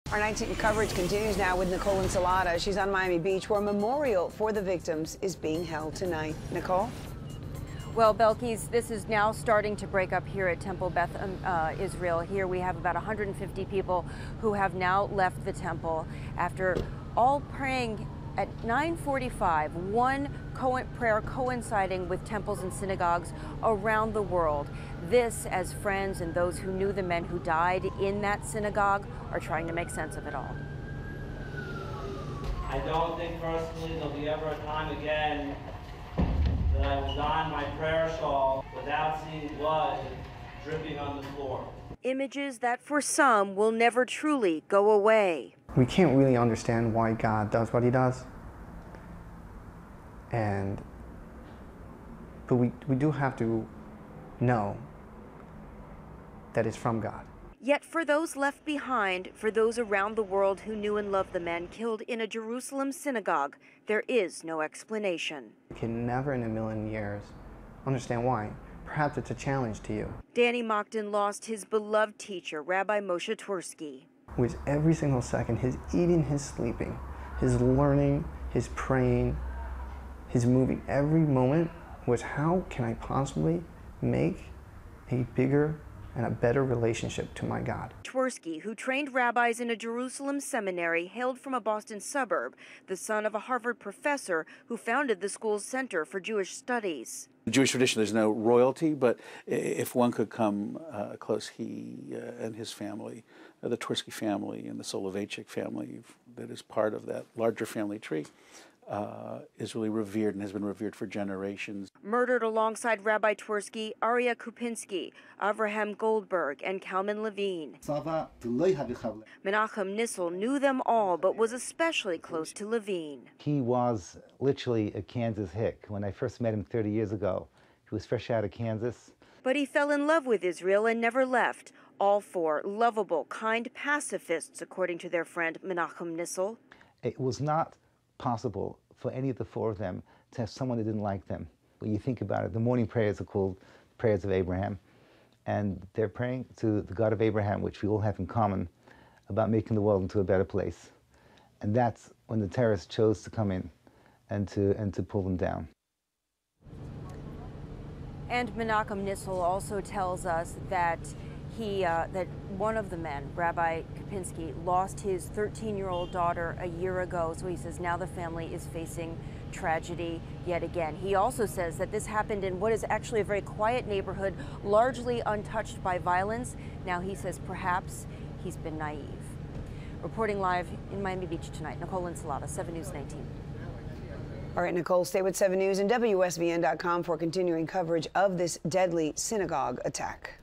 Our 19 coverage continues now with Nicole Ensalada. She's on Miami Beach, where a memorial for the victims is being held tonight. Nicole? Well, Belkis, this is now starting to break up here at Temple Beth Israel. Here we have about 150 people who have now left the temple after all praying at 9:45, one prayer coinciding with temples and synagogues around the world. This, as friends and those who knew the men who died in that synagogue are trying to make sense of it all. I don't think personally there'll be ever a time again that I will don my prayer shawl without seeing blood dripping on the floor. Images that for some will never truly go away. We can't really understand why God does what he does. But we do have to know that it's from God. Yet for those left behind, for those around the world who knew and loved the men killed in a Jerusalem synagogue, there is no explanation. You can never in a million years understand why. Perhaps it's a challenge to you. Dany Mocton lost his beloved teacher, Rabbi Moshe Twersky. With every single second, his eating, his sleeping, his learning, his praying, his moving, every moment was how can I possibly make a bigger and a better relationship to my God. Twersky, who trained rabbis in a Jerusalem seminary, hailed from a Boston suburb, the son of a Harvard professor who founded the school's Center for Jewish Studies. The Jewish tradition, there's no royalty, but if one could come close, he and his family, the Twersky family and the Soloveitchik family that is part of that larger family tree, is really revered and has been revered for generations. Murdered alongside Rabbi Twersky, Aryeh Kupinski, Avraham Goldberg, and Kalman Levine. Menachem Nissel knew them all, but was especially close to Levine. He was literally a Kansas hick. When I first met him 30 years ago, he was fresh out of Kansas. But he fell in love with Israel and never left. All four lovable, kind pacifists, according to their friend Menachem Nissel. It was not possible for any of the four of them to have someone that didn't like them. When you think about it, the morning prayers are called prayers of Abraham, and they're praying to the God of Abraham, which we all have in common, about making the world into a better place. And that's when the terrorists chose to come in and to pull them down. And Menachem Nissel also tells us that that one of the men, Rabbi Kupinski, lost his 13-year-old daughter a year ago. So he says now the family is facing tragedy yet again. He also says that this happened in what is actually a very quiet neighborhood, largely untouched by violence. Now he says perhaps he's been naive. Reporting live in Miami Beach tonight, Nicole Ensalada, 7 News 19. All right, Nicole, stay with 7 News and WSVN.com for continuing coverage of this deadly synagogue attack.